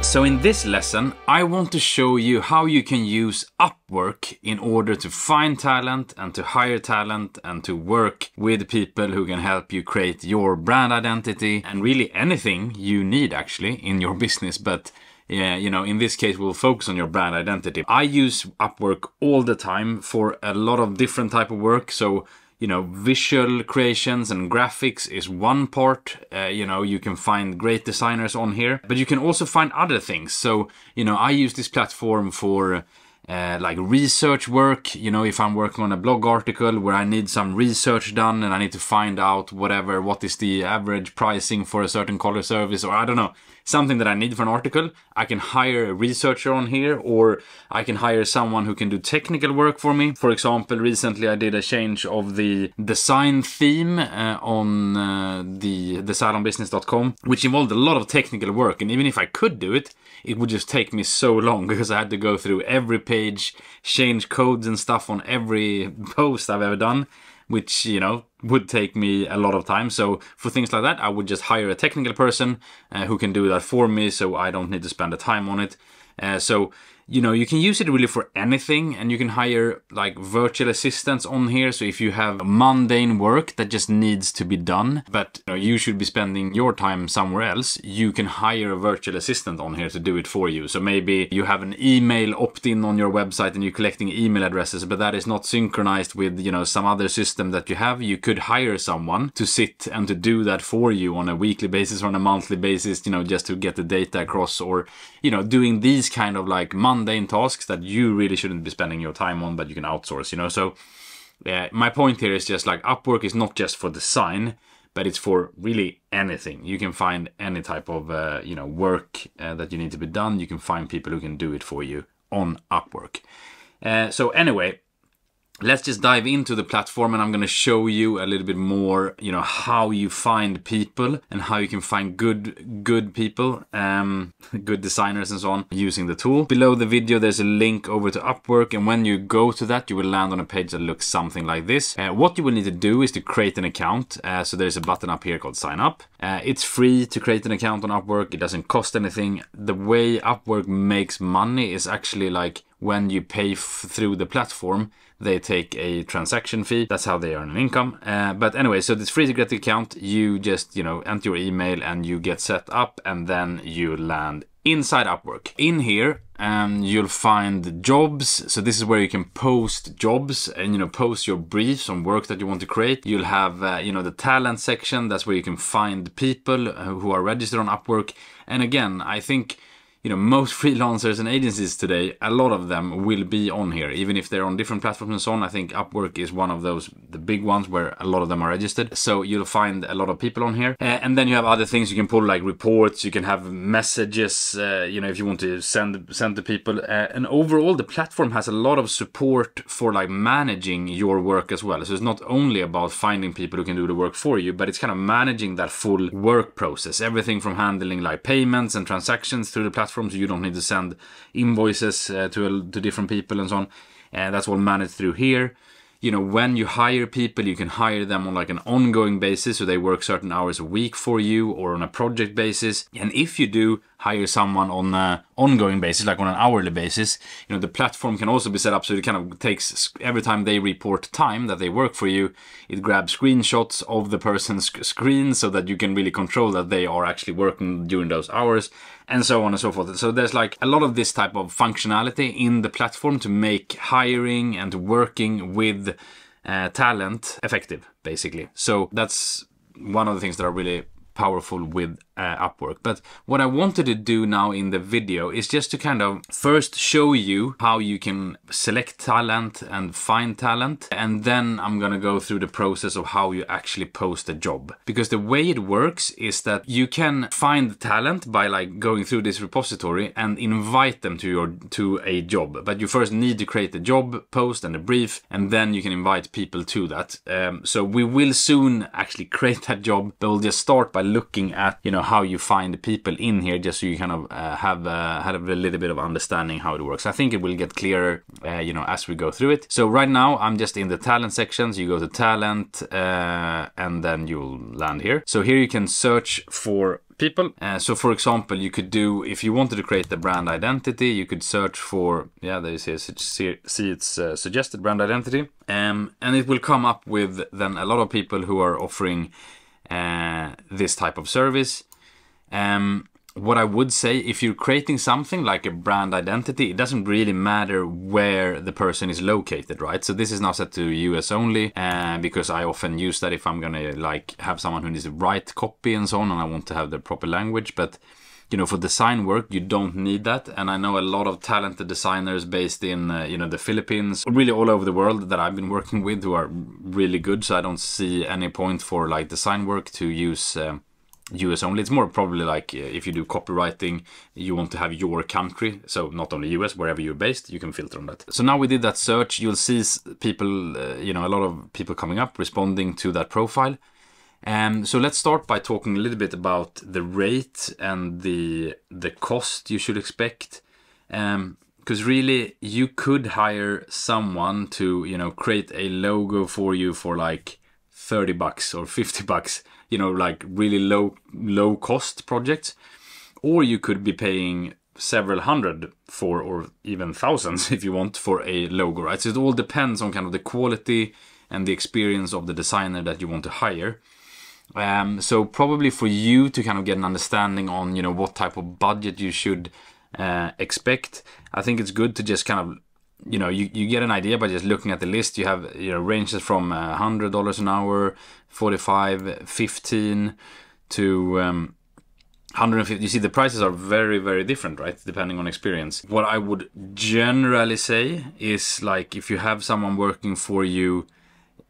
So in this lesson, I want to show you how you can use Upwork in order to find talent and to hire talent and to work with people who can help you create your brand identity and really anything you need actually in your business. But yeah, you know, in this case, we'll focus on your brand identity. I use Upwork all the time for a lot of different type of work. So, you know, visual creations and graphics is one part. You know, you can find great designers on here, but you can also find other things. So, you know, I use this platform for like research work. You know, if I'm working on a blog article where I need some research done and I need to find out what is the average pricing for a certain color service, or I don't know, something that I need for an article, I can hire a researcher on here, or I can hire someone who can do technical work for me. For example, recently I did a change of the design theme on the salonbusiness.com, which involved a lot of technical work. And even if I could do it, it would just take me so long because I had to go through every page, change codes and stuff on every post I've ever done, which, you know, would take me a lot of time. So for things like that, I would just hire a technical person who can do that for me, so I don't need to spend the time on it. So, you know, you can use it really for anything, and you can hire like virtual assistants on here. So if you have mundane work that just needs to be done, but you know, you should be spending your time somewhere else, you can hire a virtual assistant on here to do it for you. So maybe you have an email opt-in on your website and you're collecting email addresses, but that is not synchronized with, you know, some other system that you have. You could hire someone to sit and to do that for you on a weekly basis or on a monthly basis, you know, just to get the data across, or, you know, doing these kind of like mundane tasks that you really shouldn't be spending your time on, but you can outsource, you know. So my point here is just like Upwork is not just for design, but it's for really anything. You can find any type of you know, work that you need to be done. You can find people who can do it for you on Upwork. So anyway, let's just dive into the platform, and I'm going to show you a little bit more, you know, how you find people and how you can find good people, good designers and so on, using the tool. Below the video, there's a link over to Upwork, and when you go to that, you will land on a page that looks something like this. What you will need to do is to create an account. So there's a button up here called sign up. It's free to create an account on Upwork. It doesn't cost anything. The way Upwork makes money is actually like when you pay through the platform, they take a transaction fee. That's how they earn an income. But anyway, so it's free to get the account. You just, you know, enter your email and you get set up, and then you land inside Upwork. In here, you'll find jobs. So this is where you can post jobs and, you know, post your briefs on work that you want to create. You'll have, you know, the talent section. That's where you can find people who are registered on Upwork. And again, I think, you know, most freelancers and agencies today, a lot of them will be on here, even if they're on different platforms and so on. I think Upwork is one of those, the big ones where a lot of them are registered. So you'll find a lot of people on here. And then you have other things you can pull, like reports. You can have messages, you know, if you want to send to people. And overall, the platform has a lot of support for like managing your work as well. So it's not only about finding people who can do the work for you, but it's kind of managing that full work process. Everything from handling like payments and transactions through the platform, so you don't need to send invoices to different people and so on. That's all managed through here. You know, when you hire people, you can hire them on like an ongoing basis, so they work certain hours a week for you, or on a project basis. And if you do hire someone on an ongoing basis, like on an hourly basis, you know, the platform can also be set up so it kind of takes, every time they report time that they work for you, it grabs screenshots of the person's screen so that you can really control that they are actually working during those hours, and so on and so forth. So there's like a lot of this type of functionality in the platform to make hiring and working with talent effective, basically. So that's one of the things that are really powerful with Upwork. But what I wanted to do now in the video is just to kind of first show you how you can select talent and find talent, and then I'm gonna go through the process of how you actually post a job. Because the way it works is that you can find talent by like going through this repository and invite them to a job. But you first need to create a job post and a brief, and then you can invite people to that. So we will soon actually create that job, but we'll just start by by looking at, you know, how you find the people in here, just so you kind of have a little bit of understanding how it works. I think it will get clearer, you know, as we go through it. So right now I'm just in the talent section. So you go to talent and then you'll land here. So here you can search for people. So for example, you could do, if you wanted to create the brand identity, you could search for, yeah, there you see it's suggested brand identity. And it will come up with then a lot of people who are offering this type of service. What I would say, if you're creating something like a brand identity, it doesn't really matter where the person is located, right? So this is now set to US only, because I often use that if I'm gonna like have someone who needs to write copy and so on, and I want to have the proper language. But you know, for design work, you don't need that. And I know a lot of talented designers based in, you know, the Philippines, really all over the world that I've been working with, who are really good. So I don't see any point for like design work to use US only. It's more probably like if you do copywriting, you want to have your country. So not only US, wherever you're based, you can filter on that. So now we did that search, you'll see people, you know, a lot of people coming up responding to that profile. So let's start by talking a little bit about the rate and the cost you should expect. Because really you could hire someone to, you know, create a logo for you for like $30 or $50, you know, like really low cost projects. Or you could be paying several hundred for, or even thousands if you want, for a logo, right? So it all depends on kind of the quality and the experience of the designer that you want to hire. So probably for you to kind of get an understanding on, you know, what type of budget you should expect, I think it's good to just kind of, you know, you get an idea by just looking at the list. You have, you know, ranges from $100 an hour, 45, 15 to 150. You see, the prices are very, very different, right? Depending on experience. What I would generally say is, like, if you have someone working for you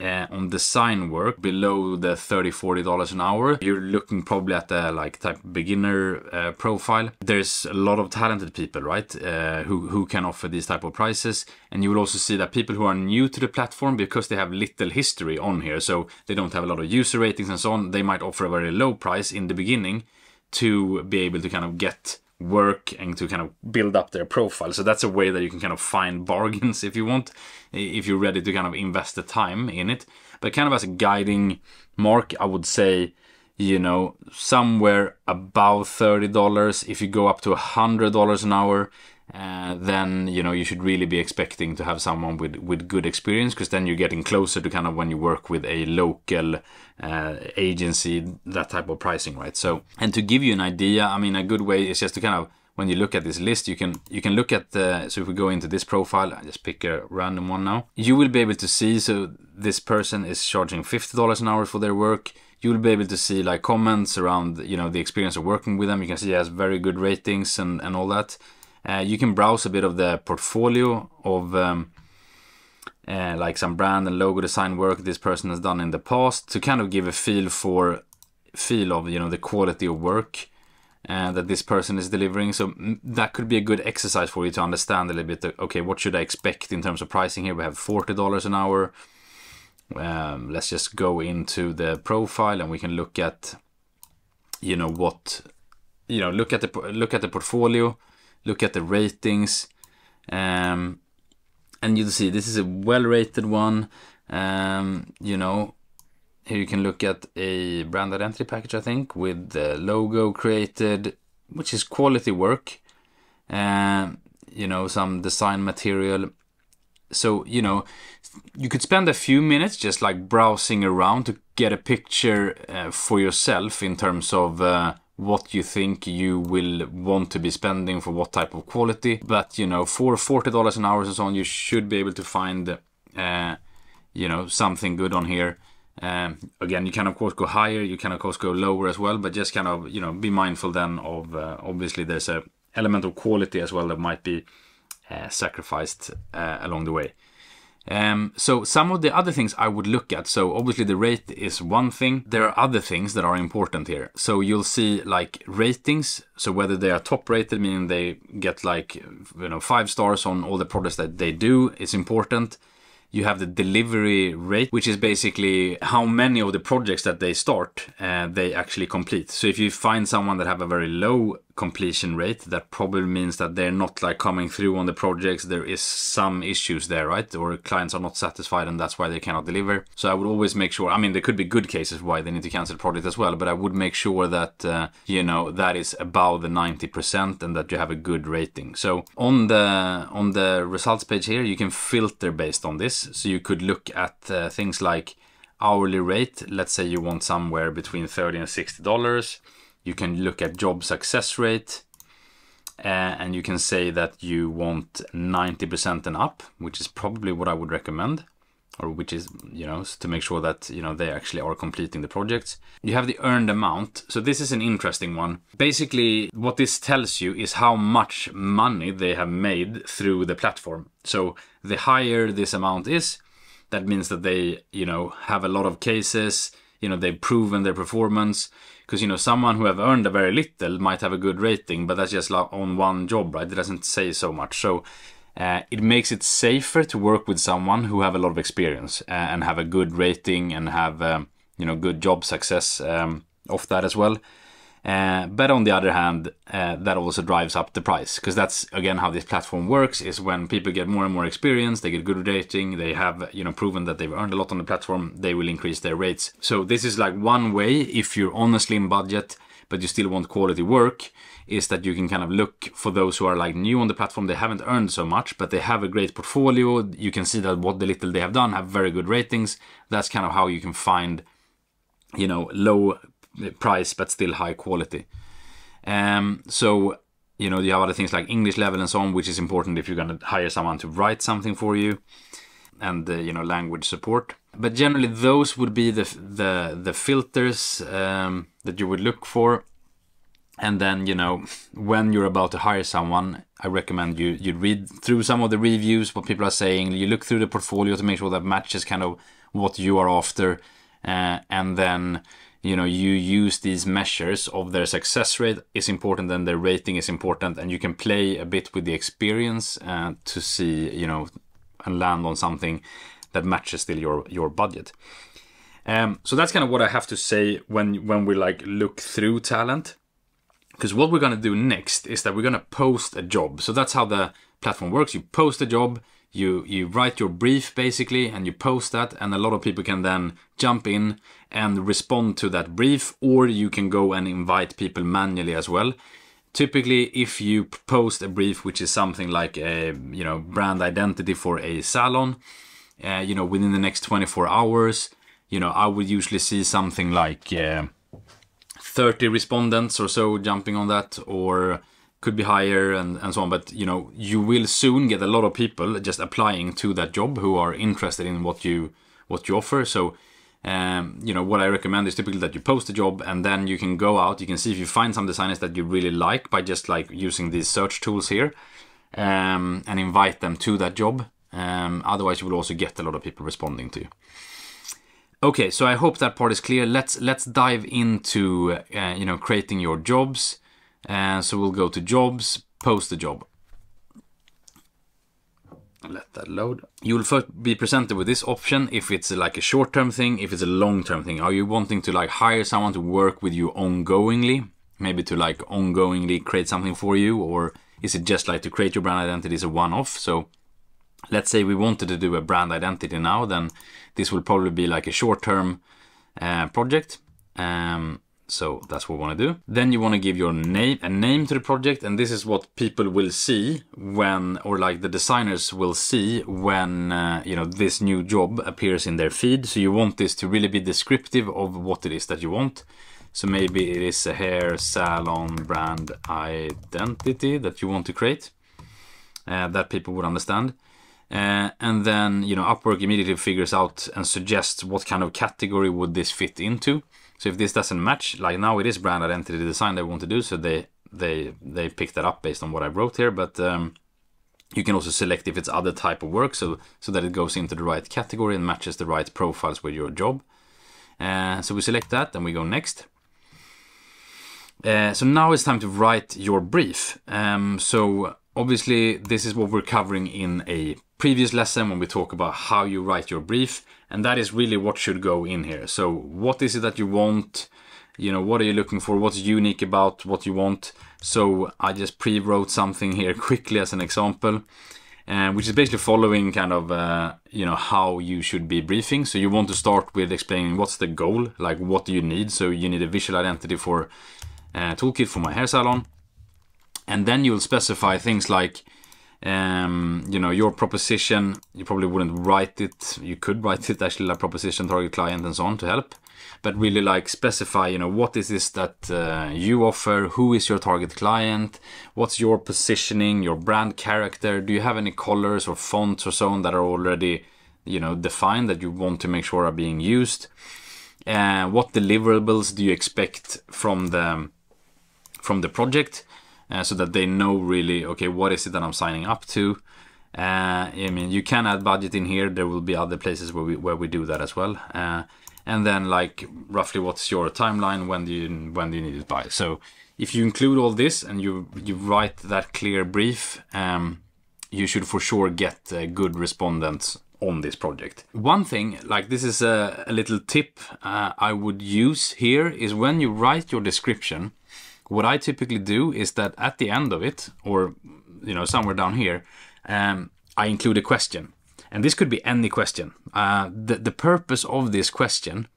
on design work below the $30-40 an hour, you're looking probably at the like type beginner profile. There's a lot of talented people, right, who can offer these type of prices. And you will also see that people who are new to the platform, because they have little history on here, so they don't have a lot of user ratings and so on, they might offer a very low price in the beginning to be able to kind of get work and to kind of build up their profile. So that's a way that you can kind of find bargains if you want, if you're ready to kind of invest the time in it. But kind of as a guiding mark, I would say, you know, somewhere about $30. If you go up to $100 an hour, then, you know, you should really be expecting to have someone with good experience, because then you're getting closer to kind of when you work with a local agency, that type of pricing, right? So, and to give you an idea, I mean, a good way is just to kind of, when you look at this list, you can look at the, so if we go into this profile, I just pick a random one now, you will be able to see, so this person is charging $50 an hour for their work. You will be able to see like comments around, you know, the experience of working with them. You can see he has very good ratings and all that. You can browse a bit of the portfolio of like some brand and logo design work this person has done in the past, to kind of give a feel of, you know, the quality of work that this person is delivering. So that could be a good exercise for you to understand a little bit, okay, what should I expect in terms of pricing here? We have $40 an hour. Let's just go into the profile and we can look at, you know, what, you know, look at the portfolio, look at the ratings, and you'll see this is a well-rated one. You know, here you can look at a brand identity package, I think, with the logo created, which is quality work. You know, some design material. So, you know, you could spend a few minutes just like browsing around to get a picture for yourself in terms of what you think you will want to be spending for what type of quality. But, you know, for $40 an hour and so on, you should be able to find, you know, something good on here. Again, you can of course go higher, you can of course go lower as well, but just kind of, you know, be mindful then of, obviously there's a element of quality as well that might be sacrificed along the way. So some of the other things I would look at, so obviously the rate is one thing. There are other things that are important here. So you'll see like ratings, so whether they are top rated, meaning they get like, you know, 5 stars on all the products that they do, is important. You have the delivery rate, which is basically how many of the projects that they start, they actually complete. So if you find someone that have a very low completion rate, that probably means that they're not like coming through on the projects. There is some issues there, right? Or clients are not satisfied and that's why they cannot deliver. So I would always make sure, I mean, there could be good cases why they need to cancel the project as well, but I would make sure that, you know, that is above the 90% and that you have a good rating. So on the results page here, you can filter based on this. So you could look at things like hourly rate. Let's say you want somewhere between $30 and $60. You can look at job success rate, and you can say that you want 90% and up, which is probably what I would recommend, or which is, you know, to make sure that, you know, they actually are completing the projects. You have the earned amount. So this is an interesting one. Basically, what this tells you is how much money they have made through the platform. So the higher this amount is, that means that they, you know, have a lot of cases, you know, they've proven their performance. Because, you know, someone who have earned a very little might have a good rating, but that's just like on one job, right? It doesn't say so much. So it makes it safer to work with someone who have a lot of experience and have a good rating and have, you know, good job success of that as well. But on the other hand, that also drives up the price, because that's again how this platform works. Is when people get more and more experience, they get good rating, they have, you know, proven that they've earned a lot on the platform, they will increase their rates. So this is like one way, if you're honestly in budget but you still want quality work, is that you can kind of look for those who are like new on the platform. They haven't earned so much, but they have a great portfolio. You can see that what the little they have done have very good ratings. That's kind of how you can find, you know, low price but still high quality. So, you know, you have other things like English level and so on, which is important if you're going to hire someone to write something for you, and you know, language support. But generally those would be the filters that you would look for. And then, you know, when you're about to hire someone, I recommend you read through some of the reviews, what people are saying. You look through the portfolio to make sure that matches kind of what you are after, and then, you know, you use these measures of their success rate is important, and their rating is important, and you can play a bit with the experience to see, you know, and land on something that matches still your budget. So that's kind of what I have to say when we like look through talent. Because what we're going to do next is that we're going to post a job. So that's how the platform works. You post a job, you write your brief basically, and you post that, and a lot of people can then jump in and respond to that brief, or you can go and invite people manually as well. Typically, if you post a brief which is something like a, you know, brand identity for a salon, you know, within the next 24 hours, you know, I would usually see something like 30 respondents or so jumping on that, or could be higher and so on. But, you know, you will soon get a lot of people just applying to that job who are interested in what you offer. So, you know, what I recommend is typically that you post a job, and then you can go out, you can see if you find some designers that you really like by just like using these search tools here, and invite them to that job. Otherwise you will also get a lot of people responding to you. Okay, so I hope that part is clear. Let's dive into you know, creating your jobs. So we'll go to jobs, post a job. Let that load. You will first be presented with this option if it's like a short-term thing, if it's a long-term thing. Are you wanting to like hire someone to work with you ongoingly? Maybe to like ongoingly create something for you, or is it just like to create your brand identity as a one-off? So let's say we wanted to do a brand identity now, then this will probably be like a short-term project. So that's what we want to do. Then you want to give your name, a name to the project, and this is what people will see when, or like the designers will see when, you know, this new job appears in their feed. So you want this to really be descriptive of what it is that you want. So maybe it is a hair salon brand identity that you want to create, that people would understand. And then, you know, Upwork immediately figures out and suggests what kind of category would this fit into. So if this doesn't match, like now it is brand identity design they want to do, so they pick that up based on what I wrote here. But you can also select if it's other type of work, so that it goes into the right category and matches the right profiles with your job. So we select that and we go next. So now it's time to write your brief. So obviously this is what we're covering in a previous lesson when we talk about how you write your brief, and that is really what should go in here. So what is it that you want? You know, what are you looking for? What's unique about what you want? So I just pre-wrote something here quickly as an example, which is basically following kind of, you know, how you should be briefing. So you want to start with explaining what's the goal, like what do you need? So you need a visual identity for toolkit for my hair salon. And then you'll specify things like, you know, your proposition. You probably wouldn't write it. You could write it actually like proposition, target client, and so on to help. But really like specify, you know, what is this that you offer? Who is your target client? What's your positioning, your brand character? Do you have any colors or fonts or so on that are already, you know, defined that you want to make sure are being used? What deliverables do you expect from the project? So that they know really, okay, what is it that I'm signing up to? I mean, you can add budget in here. There will be other places where we do that as well. And then like roughly what's your timeline, when do you need it by? So if you include all this and you write that clear brief, you should for sure get good respondents on this project. One thing, like this is a little tip I would use here, is when you write your description, what I typically do is that at the end of it, or you know, somewhere down here, I include a question. And this could be any question. The purpose of this question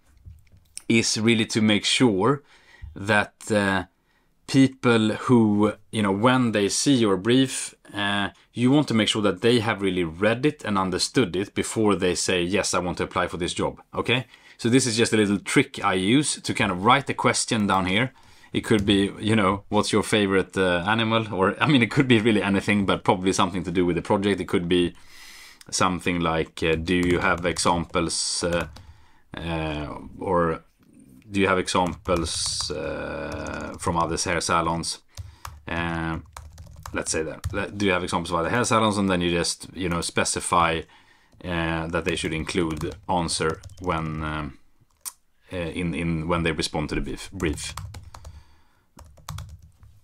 is really to make sure that people who, you know, when they see your brief, you want to make sure that they have really read it and understood it before they say, yes, I want to apply for this job. Okay? So this is just a little trick I use to kind of write a question down here. It could be, you know, what's your favorite animal? Or, I mean, it could be really anything, but probably something to do with the project. It could be something like, do you have examples, or do you have examples from other hair salons? Let's say that. Do you have examples of other hair salons? And then you just, you know, specify that they should include answer when when they respond to the brief.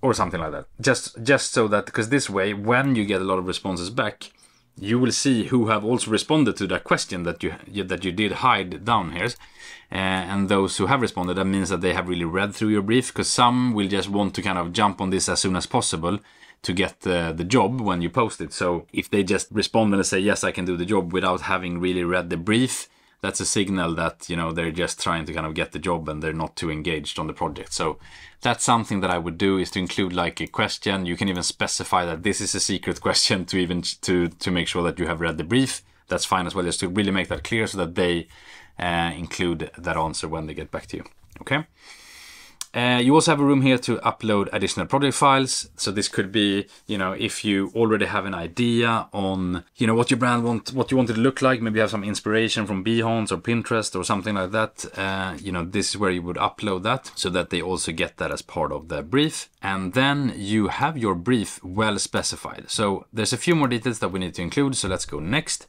Or something like that. Just so that, because this way, when you get a lot of responses back, you will see who have also responded to that question that you did hide down here. And those who have responded, that means that they have really read through your brief, because some will just want to kind of jump on this as soon as possible to get the job when you post it. So if they just respond and say, yes, I can do the job, without having really read the brief, that's a signal that, you know, they're just trying to kind of get the job and they're not too engaged on the project. So that's something that I would do, is to include like a question. You can even specify that this is a secret question to even to make sure that you have read the brief. That's fine as well, just to really make that clear so that they include that answer when they get back to you. Okay. You also have a room here to upload additional project files. So this could be, you know, if you already have an idea on, you know, what your brand what you want it to look like, maybe you have some inspiration from Behance or Pinterest or something like that. You know, this is where you would upload that so that they also get that as part of the brief. And then you have your brief well specified. So there's a few more details that we need to include. So let's go next.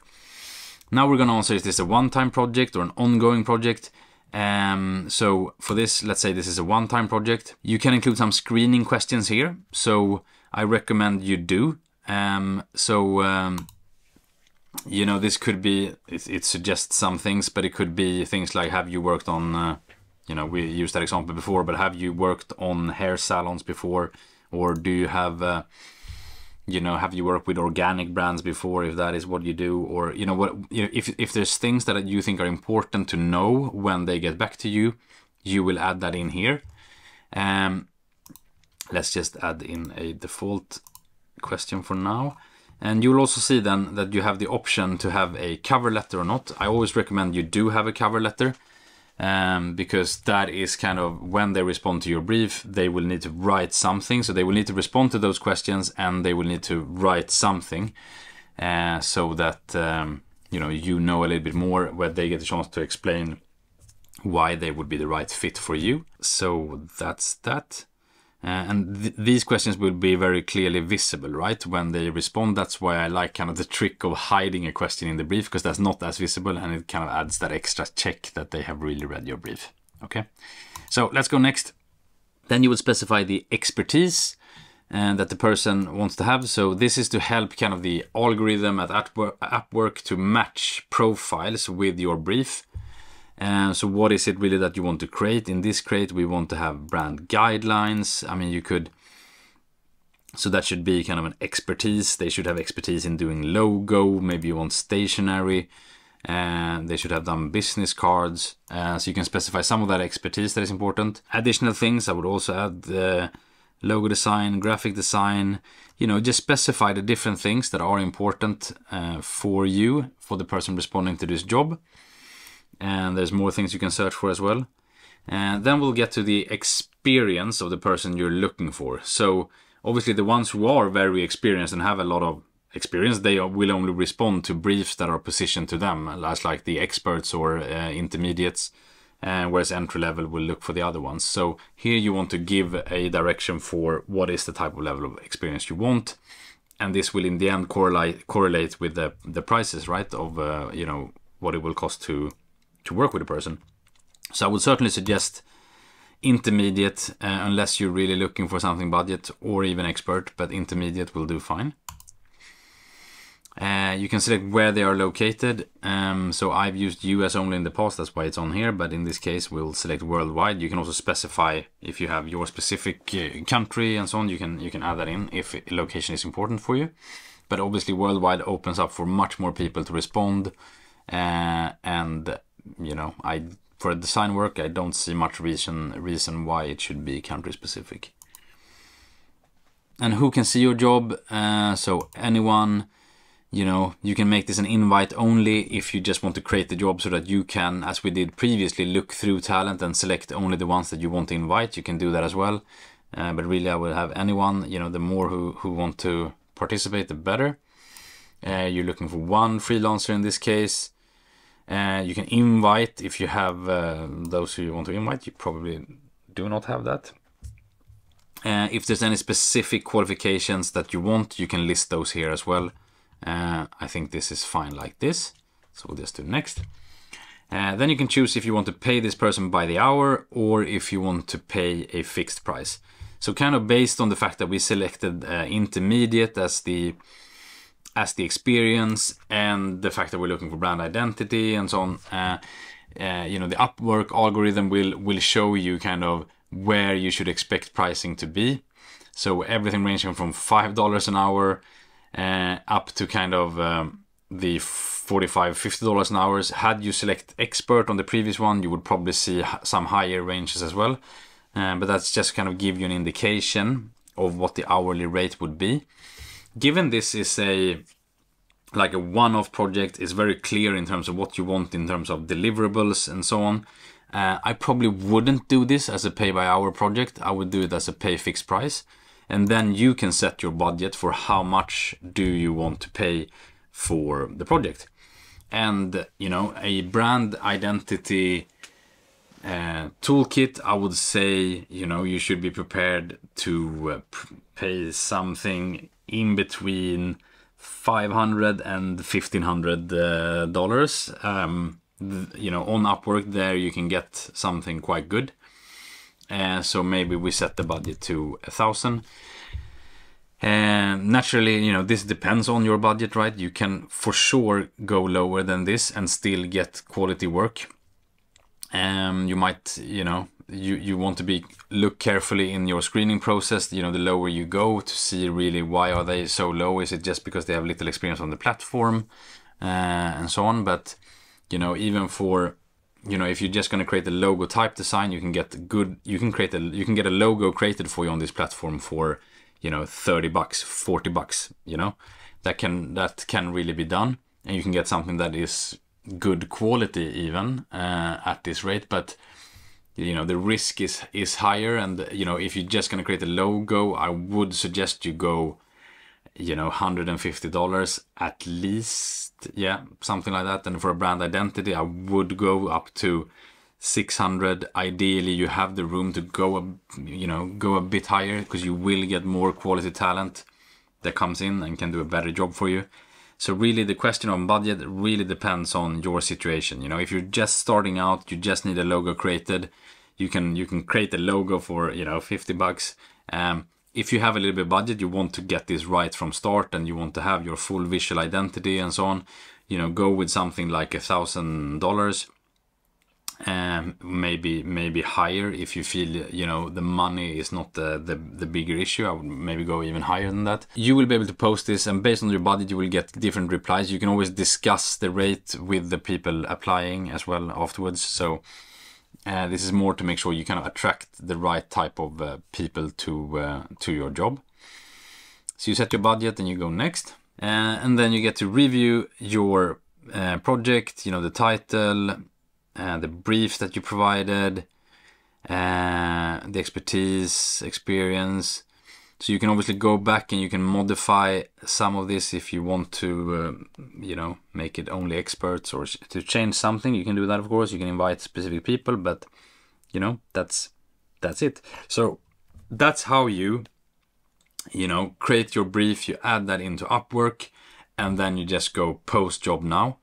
Now we're going to answer, is this a one-time project or an ongoing project? So for this, let's say this is a one-time project. You can include some screening questions here. So I recommend you do. You know, this could be, it suggests some things, but it could be things like, have you worked on, you know, we used that example before, but have you worked on hair salons before? Or do you have, you know, have you worked with organic brands before, if that is what you do? Or, you know, what, you know, if there's things that you think are important to know when they get back to you, you will add that in here. Let's just add in a default question for now. And you'll also see then that you have the option to have a cover letter or not. I always recommend you do have a cover letter, because that is kind of, when they respond to your brief, they will need to write something. So they will need to respond to those questions and they will need to write something, so that you know a little bit more, where they get a chance to explain why they would be the right fit for you. So that's that. And these questions will be very clearly visible, right, when they respond. That's why I like kind of the trick of hiding a question in the brief, because that's not as visible and it kind of adds that extra check that they have really read your brief. Okay, so let's go next. Then you would specify the expertise. and that the person wants to have. So this is to help kind of the algorithm at Upwork to match profiles with your brief. And so what is it really that you want to create? In this crate, we want to have brand guidelines. I mean, you could, so that should be kind of an expertise. They should have expertise in doing logo. Maybe you want stationery, and they should have done business cards. So you can specify some of that expertise that is important. Additional things, I would also add logo design, graphic design, you know, just specify the different things that are important for you, for the person responding to this job. And there's more things you can search for as well. And then we'll get to the experience of the person you're looking for. So obviously the ones who are very experienced and have a lot of experience, they will only respond to briefs that are positioned to them, as like the experts or intermediates. Whereas entry level will look for the other ones. So here you want to give a direction for what is the type of level of experience you want, and this will in the end correlate with the prices, right? Of you know, what it will cost to work with a person. So I would certainly suggest intermediate, unless you're really looking for something budget, or even expert, but intermediate will do fine. You can select where they are located. So I've used US only in the past, that's why it's on here, but in this case we'll select worldwide. You can also specify if you have your specific country and so on, you can add that in if location is important for you. But obviously worldwide opens up for much more people to respond, and you know, for design work I don't see much reason why it should be country specific. And who can see your job? So anyone. You know, you can make this an invite only if you just want to create the job so that you can, as we did previously, look through talent and select only the ones that you want to invite. You can do that as well. But really I would have anyone, you know, the more who want to participate, the better. You're looking for one freelancer in this case. You can invite if you have those who you want to invite. You probably do not have that. If there's any specific qualifications that you want, you can list those here as well. I think this is fine like this, so we'll just do next. Then you can choose if you want to pay this person by the hour or if you want to pay a fixed price. So kind of based on the fact that we selected intermediate as the experience, and the fact that we're looking for brand identity and so on, you know, the Upwork algorithm will show you kind of where you should expect pricing to be. So everything ranging from $5 an hour up to kind of the $45–50 an hour. Had you select expert on the previous one, you would probably see some higher ranges as well. But that's just kind of give you an indication of what the hourly rate would be. Given this is like a one-off project, is very clear in terms of what you want in terms of deliverables and so on. I probably wouldn't do this as a pay-by-hour project. I would do it as a pay-fixed price. And then you can set your budget for how much do you want to pay for the project. And, you know, a brand identity toolkit, I would say, you know, you should be prepared to pay something in between $500 and $1,500. You know, on Upwork there you can get something quite good. So maybe we set the budget to 1,000. Naturally, you know, this depends on your budget, right? You can for sure go lower than this and still get quality work. You might, you know, you want to look carefully in your screening process, you know, the lower you go, to see really why are they so low. Is it just because they have little experience on the platform and so on? But, you know, even for, you know, if you're just going to create a logo type design, you can get you can get a logo created for you on this platform for, you know, $30, $40, you know, that can really be done. And you can get something that is good quality even at this rate. But, you know, the risk is higher. And, you know, if you're just going to create a logo, I would suggest you go, you know, $150 at least. Yeah, something like that. And for a brand identity, I would go up to $600. Ideally, you have the room to go a bit higher, because you will get more quality talent that comes in and can do a better job for you. So really the question on budget really depends on your situation. You know, if you're just starting out, you just need a logo created, you can create a logo for, you know, $50. if you have a little bit of budget, you want to get this right from start and you want to have your full visual identity and so on, you know, go with something like $1,000. Maybe higher if you feel, you know, the money is not the bigger issue. I would maybe go even higher than that. You will be able to post this, and based on your budget you will get different replies. You can always discuss the rate with the people applying as well afterwards. So this is more to make sure you kind of attract the right type of people to your job. So you set your budget and you go next, and then you get to review your project, you know, the title, the brief that you provided, the expertise, experience. So you can obviously go back and you can modify some of this if you want to, you know, make it only experts, or to change something. You can do that, of course. You can invite specific people, but you know, that's it. So that's how you know, create your brief. You add that into Upwork, and then you just go post job now.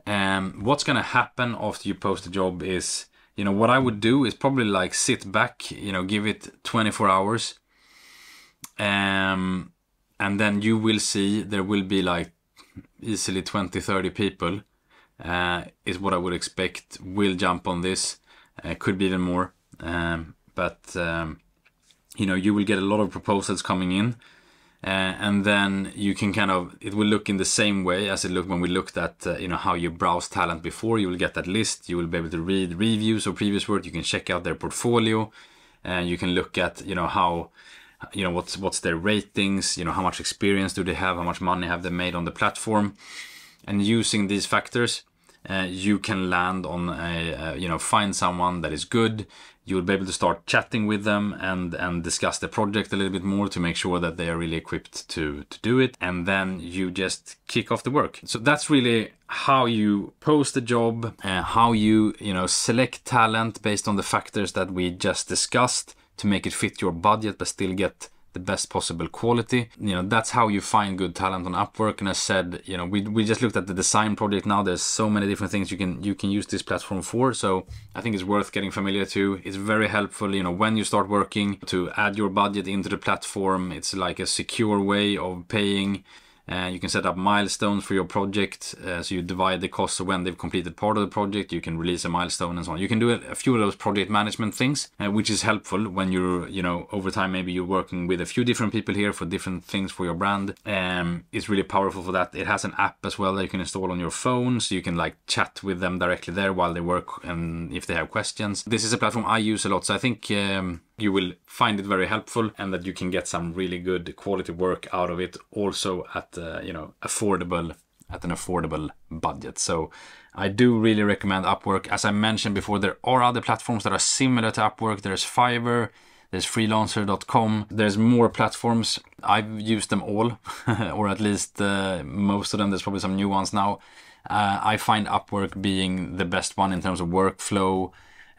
What's gonna happen after you post a job is, you know, what I would do is probably like sit back, you know, give it 24 hours. And then you will see there will be like easily 20-30 people, is what I would expect, will jump on this. Could be even more. But you know, you will get a lot of proposals coming in. And then you can kind of, it will look in the same way as it looked when we looked at, you know, how you browse talent before. You will get that list. You will be able to read reviews of previous work. You can check out their portfolio, and you can look at, you know, how, you know, what's their ratings, you know, how much experience do they have, how much money have they made on the platform. And using these factors, you can land on a, you know, find someone that is good. You will be able to start chatting with them and discuss the project a little bit more to make sure that they are really equipped to do it. And then you just kick off the work. So that's really how you post a job, how you know, select talent based on the factors that we just discussed to make it fit your budget but still get the best possible quality. You know, that's how you find good talent on Upwork. And as said, you know, we just looked at the design project now. There's so many different things you can use this platform for. So I think it's worth getting familiar to. It's very helpful, you know, when you start working, to add your budget into the platform. It's like a secure way of paying. You can set up milestones for your project, so you divide the costs. So when they've completed part of the project, you can release a milestone and so on. You can do a few of those project management things, which is helpful when you're, you know, over time, maybe you're working with a few different people here for different things for your brand. It's really powerful for that. It has an app as well that you can install on your phone, so you can like chat with them directly there while they work and if they have questions. This is a platform I use a lot, so I think you will find it very helpful, and that you can get some really good quality work out of it, also at you know, at an affordable budget. So I do really recommend Upwork. As I mentioned before, there are other platforms that are similar to Upwork. There's Fiverr, there's freelancer.com. There's more platforms. I've used them all, or at least most of them. There's probably some new ones now. I find Upwork being the best one in terms of workflow,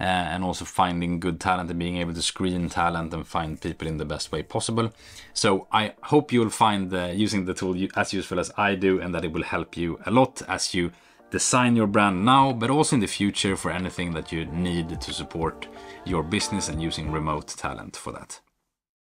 and also finding good talent and being able to screen talent and find people in the best way possible. So I hope you'll find using the tool as useful as I do, and that it will help you a lot as you design your brand now, but also in the future for anything that you need to support your business and using remote talent for that.